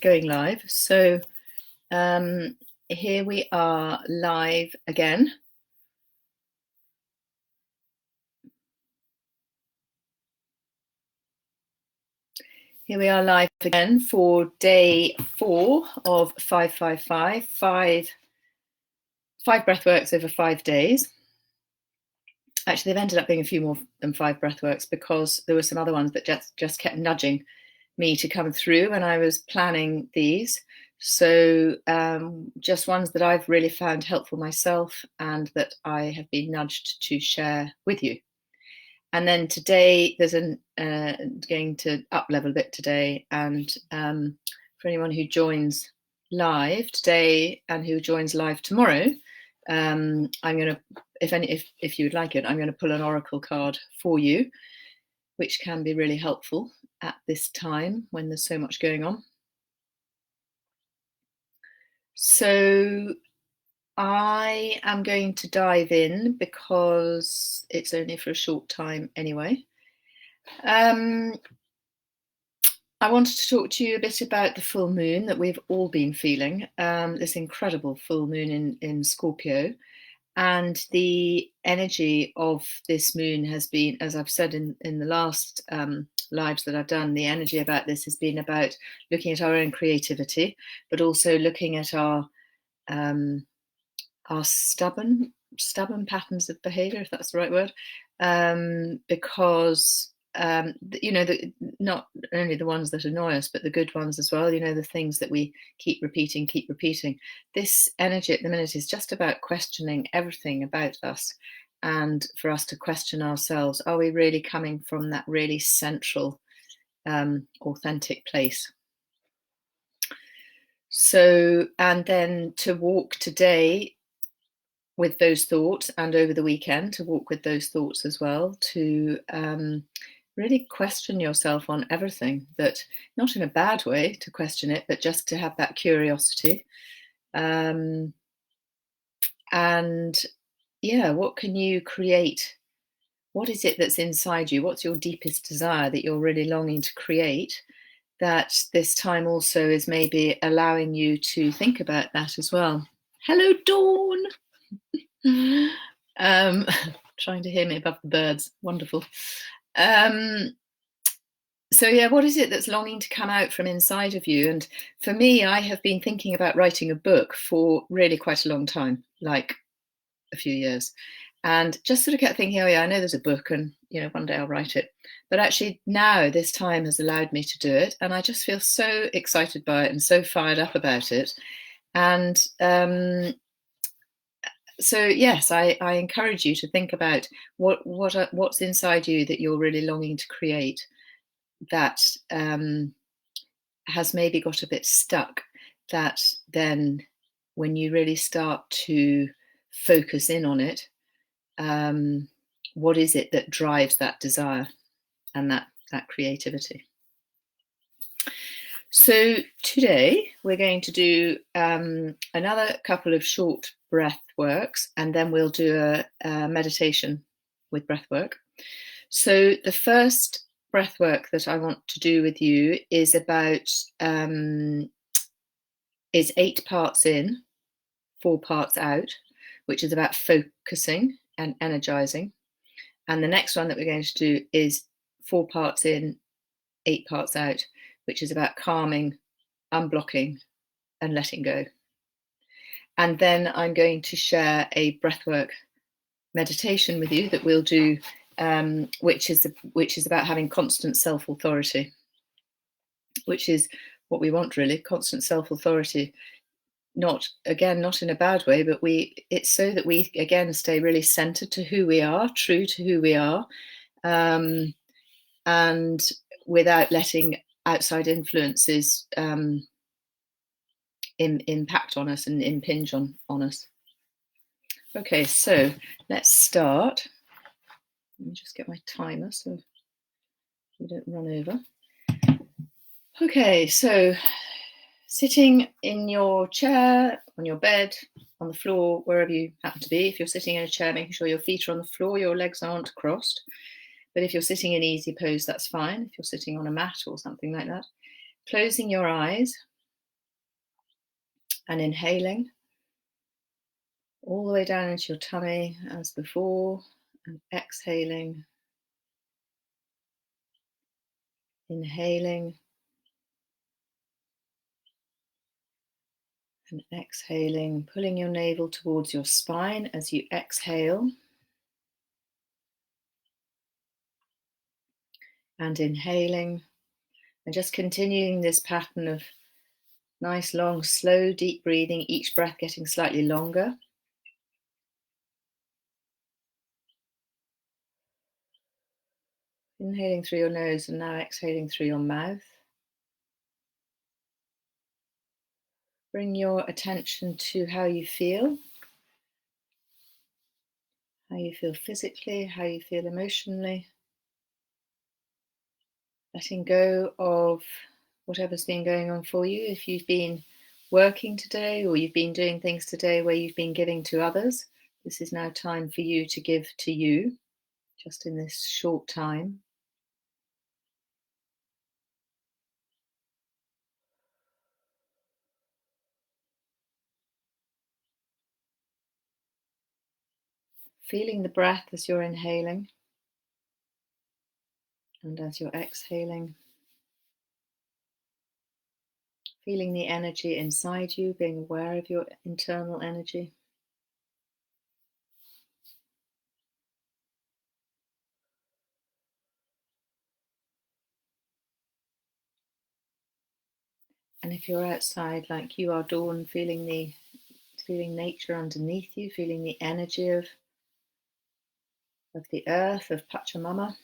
going live. So here we are live again. Here we are live again for day 4 of 555, five breathworks over 5 days. Actually, they've ended up being a few more than 5 breathworks because there were some other ones that just kept nudging me to come through when I was planning these. So just ones that I've really found helpful myself and that I have been nudged to share with you. And then today there's going to up level a bit today, and for anyone who joins live today and who joins live tomorrow, I'm going to, if you would like it, I'm going to pull an oracle card for you, which can be really helpful at this time when there's so much going on. So I am going to dive in because it's only for a short time anyway. I wanted to talk to you a bit about the full moon that we've all been feeling, this incredible full moon in Scorpio. And the energy of this moon has been, as I've said in the last lives that I've done, the energy about this has been about looking at our own creativity, but also looking at our stubborn patterns of behavior, if that's the right word, because not only the ones that annoy us, but the good ones as well, the things that we keep repeating. This energy at the minute is just about questioning everything about us, and for us to question ourselves. Are we really coming from that really central, authentic place? So, and then to walk today with those thoughts, and over the weekend to walk with those thoughts as well, to really question yourself on everything, that not in a bad way to question it, but just to have that curiosity. And yeah, what can you create? What is it that's inside you? What's your deepest desire that you're really longing to create? That this time also is maybe allowing you to think about that as well. Hello, Dawn. Trying to hear me above the birds. Wonderful. So yeah, what is it that's longing to come out from inside of you? And for me, I have been thinking about writing a book for really quite a long time, like a few years, and just sort of kept thinking, oh yeah, I know there's a book, and one day I'll write it. But actually now this time has allowed me to do it, and I just feel so excited by it and so fired up about it. And so yes, I encourage you to think about what's inside you that you're really longing to create, that has maybe got a bit stuck, that then when you really start to focus in on it, what is it that drives that desire and that creativity? So today we're going to do another couple of short breath works, and then we'll do a meditation with breath work. So the first breath work that I want to do with you is about is 8 parts in, 4 parts out, which is about focusing and energizing. And the next one that we're going to do is 4 parts in, 8 parts out, which is about calming, unblocking, and letting go. And then I'm going to share a breathwork meditation with you that we'll do, which is about having constant self-authority, which is what we want, really, constant self-authority. Not in a bad way, but it's so that we again stay really centered to who we are, true to who we are, and without letting outside influences impact on us and impinge on us. Okay, so let's start. Let me just get my timer so we don't run over. Okay, so sitting in your chair, on your bed, on the floor, wherever you happen to be. If you're sitting in a chair, making sure your feet are on the floor, your legs aren't crossed. But if you're sitting in easy pose, that's fine. If you're sitting on a mat or something like that, closing your eyes And inhaling all the way down into your tummy as before, and exhaling, inhaling and exhaling, pulling your navel towards your spine as you exhale, and inhaling, and just continuing this pattern of nice, long, slow, deep breathing, each breath getting slightly longer. Inhaling through your nose and now exhaling through your mouth. Bring your attention to how you feel physically, how you feel emotionally. Letting go of whatever's been going on for you. If you've been working today or you've been doing things today where you've been giving to others, this is now time for you to give to you, just in this short time. Feeling the breath as you're inhaling and as you're exhaling. Feeling the energy inside you, being aware of your internal energy. And if you're outside like you are, Dawn, feeling nature underneath you, feeling the energy of the earth, of Pachamama.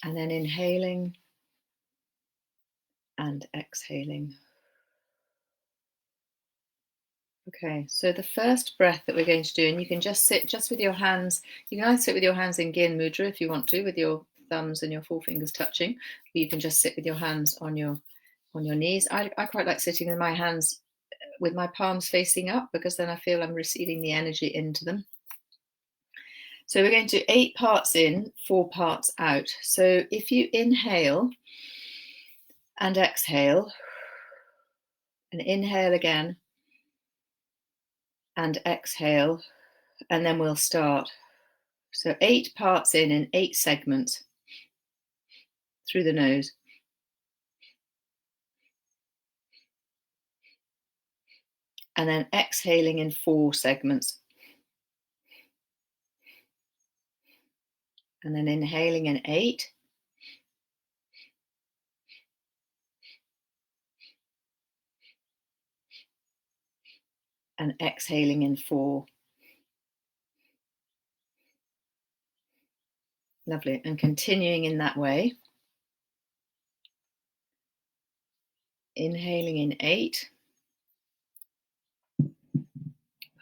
And then inhaling and exhaling. Okay, so the first breath that we're going to do, and you can just sit just with your hands, you can either sit with your hands in Gyan Mudra if you want to, with your thumbs and your forefingers touching, or you can just sit with your hands on your knees. I quite like sitting with my hands, with my palms facing up, because then I feel I'm receiving the energy into them. So we're going to do 8 parts in, 4 parts out. So if you inhale and exhale, and inhale again, and exhale, and then we'll start. So 8 parts in 8 segments through the nose. And then exhaling in 4 segments. And then inhaling in 8. And exhaling in 4. Lovely. And continuing in that way. Inhaling in 8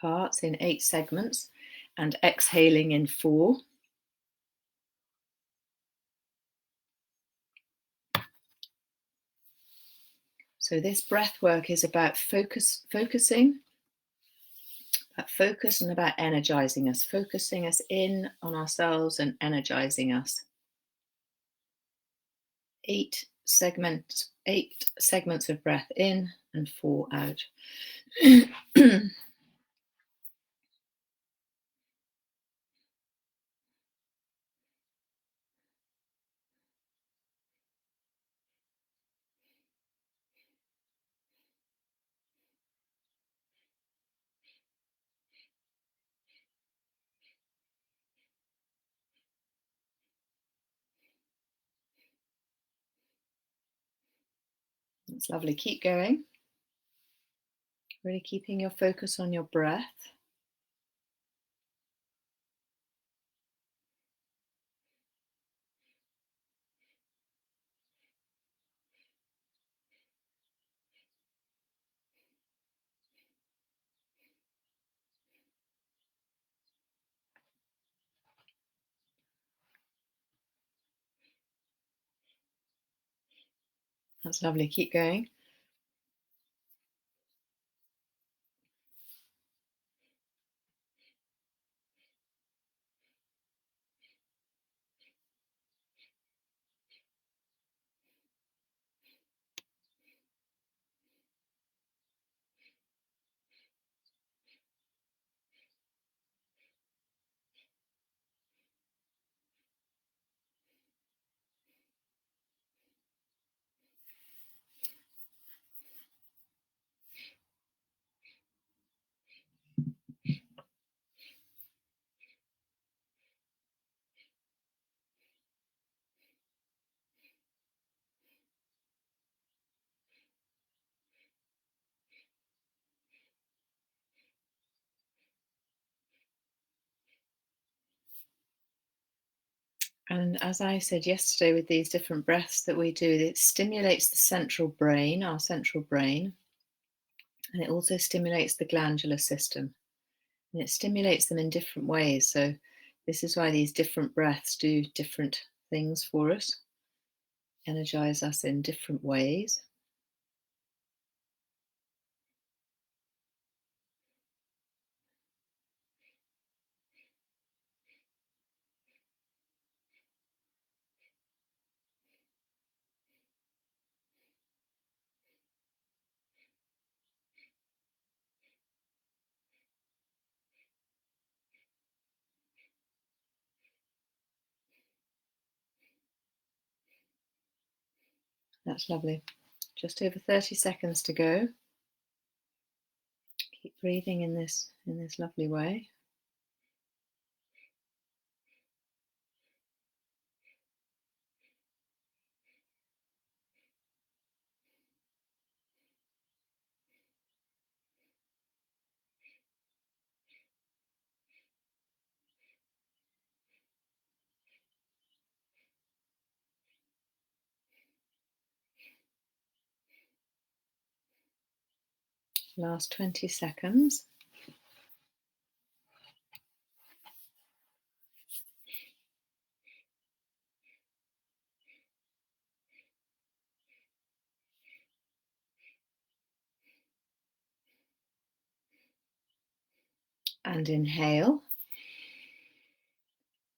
parts, in 8 segments, and exhaling in 4. So this breath work is about focusing, about focus, and about energizing us, focusing us in on ourselves and energizing us. 8 segments of breath in and 4 out. That's lovely. Keep going. Really keeping your focus on your breath. That's lovely. Keep going. And as I said yesterday with these different breaths that we do, it stimulates the central brain, our central brain, and it also stimulates the glandular system. And it stimulates them in different ways. So this is why these different breaths do different things for us, energize us in different ways. That's lovely. Just over 30 seconds to go. Keep breathing in this lovely way. Last 20 seconds. And inhale.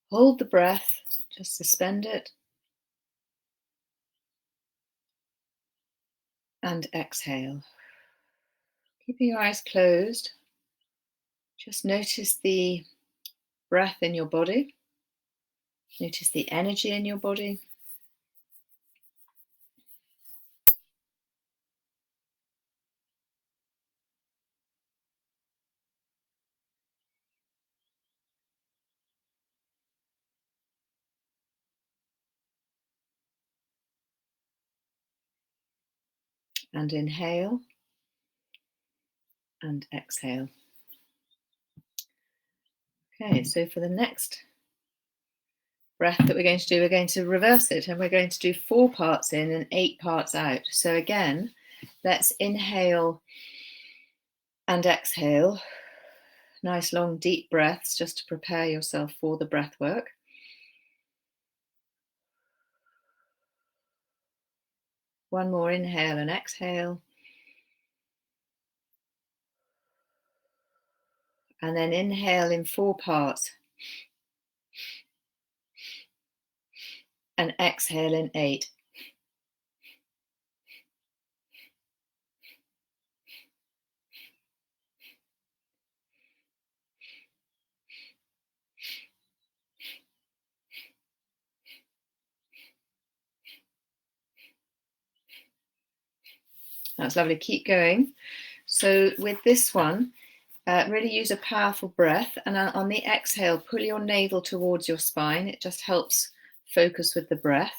Hold the breath, just suspend it. And exhale. Keeping your eyes closed, just notice the breath in your body. Notice the energy in your body. And inhale. And exhale. Okay, so for the next breath that we're going to do, we're going to reverse it and we're going to do 4 parts in and 8 parts out. So again, let's inhale and exhale. Nice long deep breaths just to prepare yourself for the breath work. One more inhale and exhale. And then inhale in 4 parts. And exhale in 8. That's lovely. Keep going. So with this one, really use a powerful breath. And on the exhale, pull your navel towards your spine. It just helps focus with the breath.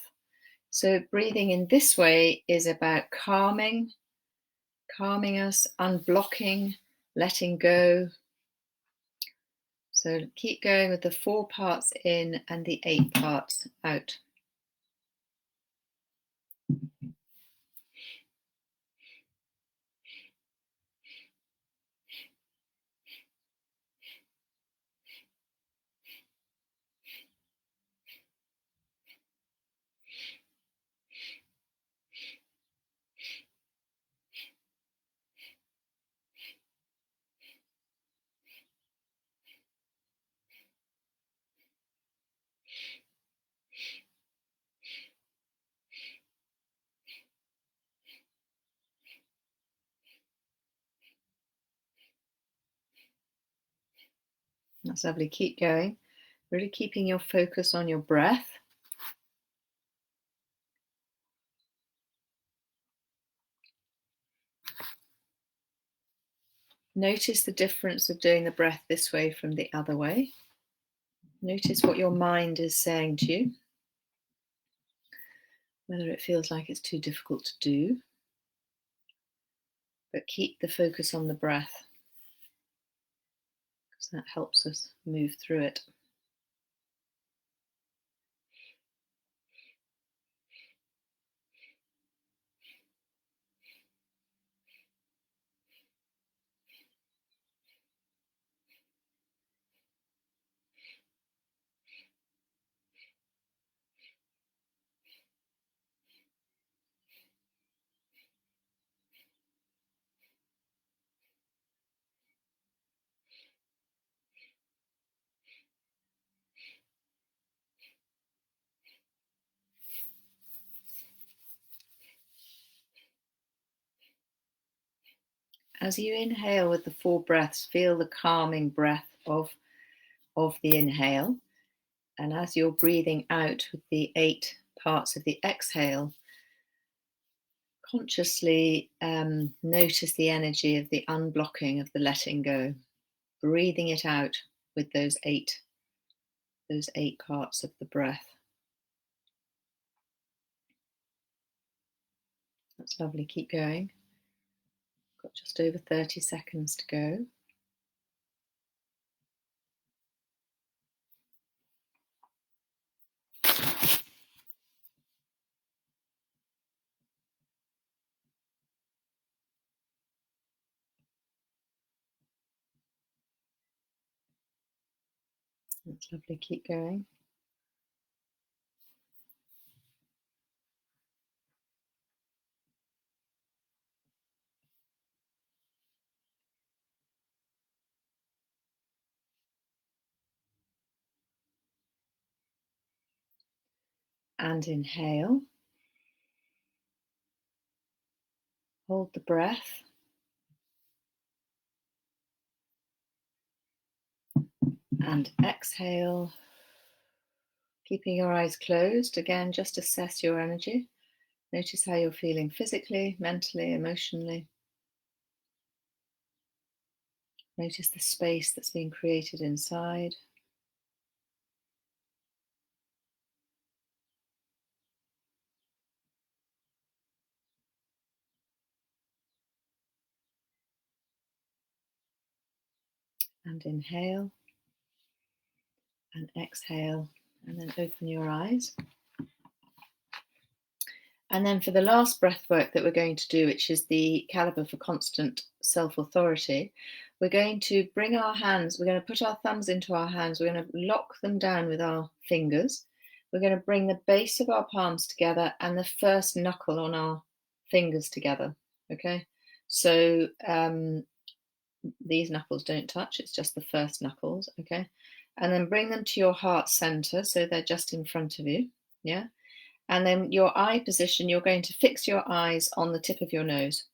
So breathing in this way is about calming us, unblocking, letting go. So keep going with the 4 parts in and the 8 parts out. That's lovely. Keep going. Really keeping your focus on your breath. Notice the difference of doing the breath this way from the other way. Notice what your mind is saying to you, whether it feels like it's too difficult to do. But keep the focus on the breath, because that helps us move through it. as you inhale with the 4 breaths, feel the calming breath of the inhale. And as you're breathing out with the 8 parts of the exhale, consciously notice the energy of the unblocking, of the letting go, breathing it out with those eight parts of the breath. That's lovely. Keep going. Got just over 30 seconds to go. That's lovely. Keep going. And inhale. Hold the breath. And exhale. Keeping your eyes closed. Again, just assess your energy. Notice how you're feeling physically, mentally, emotionally. Notice the space that's being created inside. And inhale. And exhale. And then open your eyes. And then for the last breath work that we're going to do, which is the caliber for constant self-authority, we're going to bring our hands, we're going to put our thumbs into our hands, we're going to lock them down with our fingers. We're going to bring the base of our palms together and the first knuckle on our fingers together, okay? So these knuckles don't touch, it's just the first knuckles, okay? And then bring them to your heart center, so they're just in front of you, yeah? And then your eye position, you're going to fix your eyes on the tip of your nose.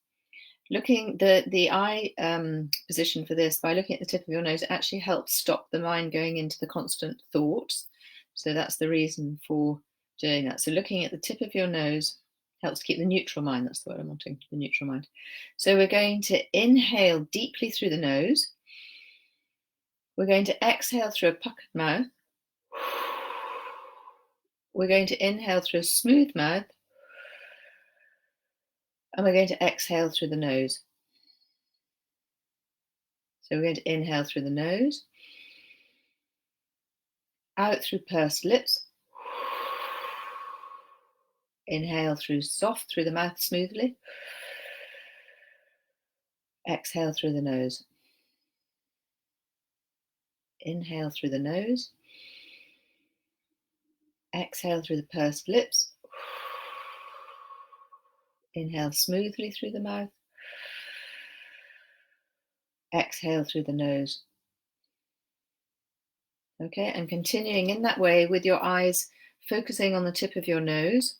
Looking the eye position for this, by looking at the tip of your nose, it actually helps stop the mind going into the constant thoughts. So that's the reason for doing that. So looking at the tip of your nose helps keep the neutral mind. That's the word I'm wanting, the neutral mind. So we're going to inhale deeply through the nose. We're going to exhale through a puckered mouth. We're going to inhale through a smooth mouth. And we're going to exhale through the nose. So we're going to inhale through the nose, out through pursed lips. Inhale soft through the mouth smoothly. Exhale through the nose. Inhale through the nose. Exhale through the pursed lips. Inhale smoothly through the mouth. Exhale through the nose. Okay, and continuing in that way with your eyes focusing on the tip of your nose.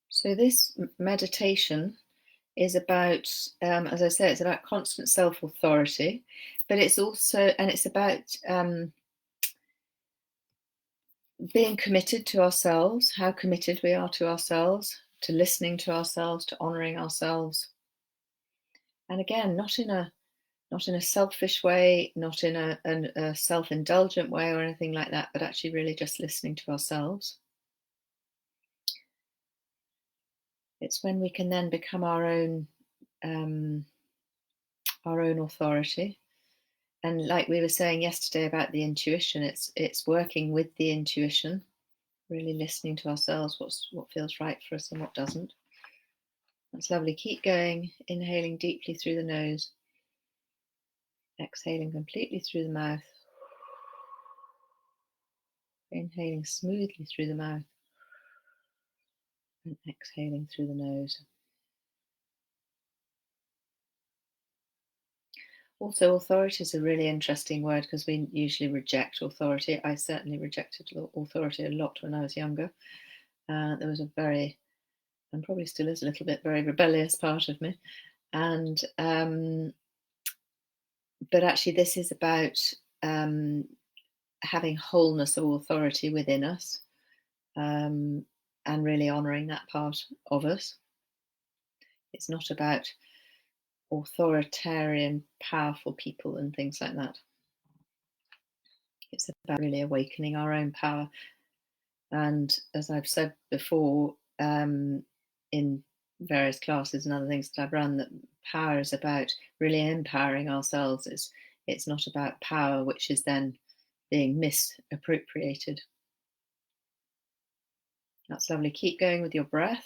So this meditation is about, as I say, it's about constant self-authority, but it's also, and it's about being committed to ourselves, how committed we are to ourselves, to listening to ourselves, to honoring ourselves. And again, not in a selfish way, not in a self-indulgent way or anything like that, but actually really just listening to ourselves. It's when we can then become our own authority. And like we were saying yesterday about the intuition, it's working with the intuition, really listening to ourselves, what feels right for us and what doesn't. That's lovely. Keep going, inhaling deeply through the nose, exhaling completely through the mouth, inhaling smoothly through the mouth, and exhaling through the nose. Also, authority is a really interesting word because we usually reject authority. I certainly rejected authority a lot when I was younger. There was a very, and probably still is a little bit, very rebellious part of me. And but actually, this is about having wholeness of authority within us, and really honouring that part of us. It's not about authoritarian, powerful people and things like that. It's about really awakening our own power. And as I've said before, in various classes and other things that I've run, that power is about really empowering ourselves. It's not about power which is then being misappropriated. That's lovely. Keep going with your breath.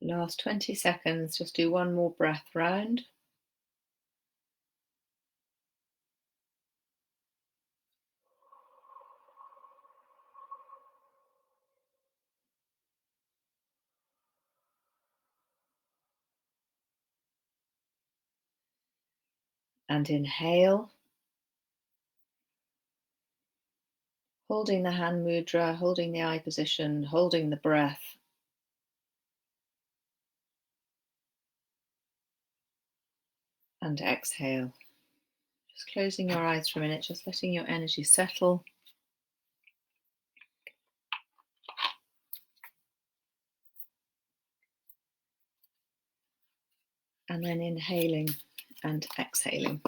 Last 20 seconds, just do one more breath round. And inhale, holding the hand mudra, holding the eye position, holding the breath. And exhale. Just closing your eyes for a minute, just letting your energy settle. And then inhaling and exhaling.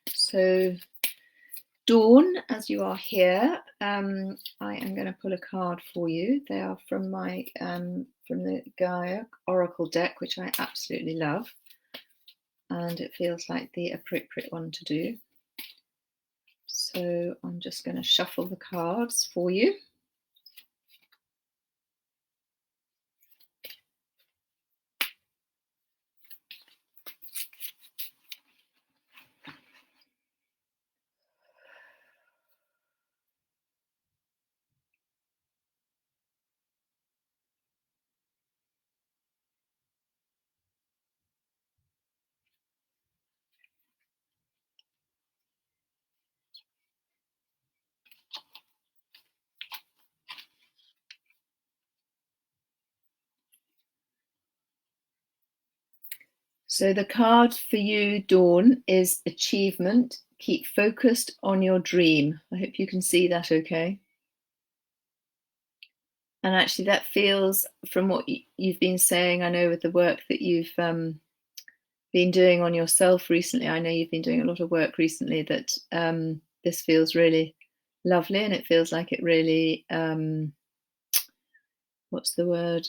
So, Dawn, as you are here, I am going to pull a card for you. They are from my from the Gaia Oracle deck, which I absolutely love, and it feels like the appropriate one to do. So I'm just going to shuffle the cards for you. So the card for you, Dawn, is achievement. Keep focused on your dream. I hope you can see that okay. And actually that feels, from what you've been saying, I know with the work that you've been doing on yourself recently, I know you've been doing a lot of work recently, that this feels really lovely, and it feels like it really, what's the word,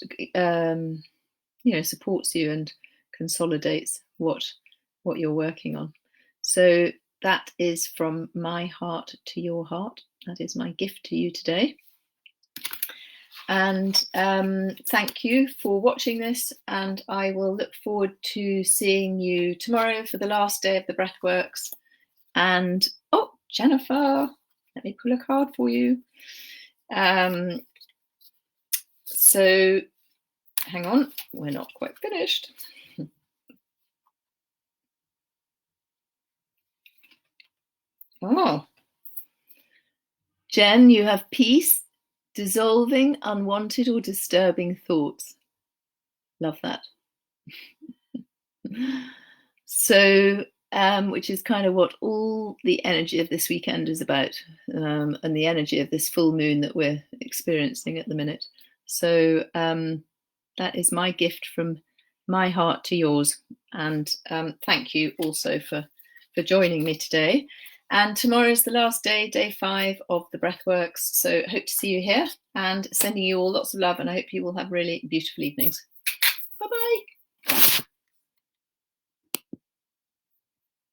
supports you and consolidates what you're working on. So that is from my heart to your heart. That is my gift to you today. And thank you for watching this, and I will look forward to seeing you tomorrow for the last day of the Breathworks. And oh, Jennifer, let me pull a card for you. So hang on, we're not quite finished. Oh, Jen, you have peace, dissolving unwanted or disturbing thoughts. Love that. So, which is kind of what all the energy of this weekend is about, and the energy of this full moon that we're experiencing at the minute. So that is my gift from my heart to yours. And thank you also for joining me today. And tomorrow is the last day, day 5 of the Breathworks. So hope to see you here, and sending you all lots of love, and I hope you will have really beautiful evenings. Bye-bye.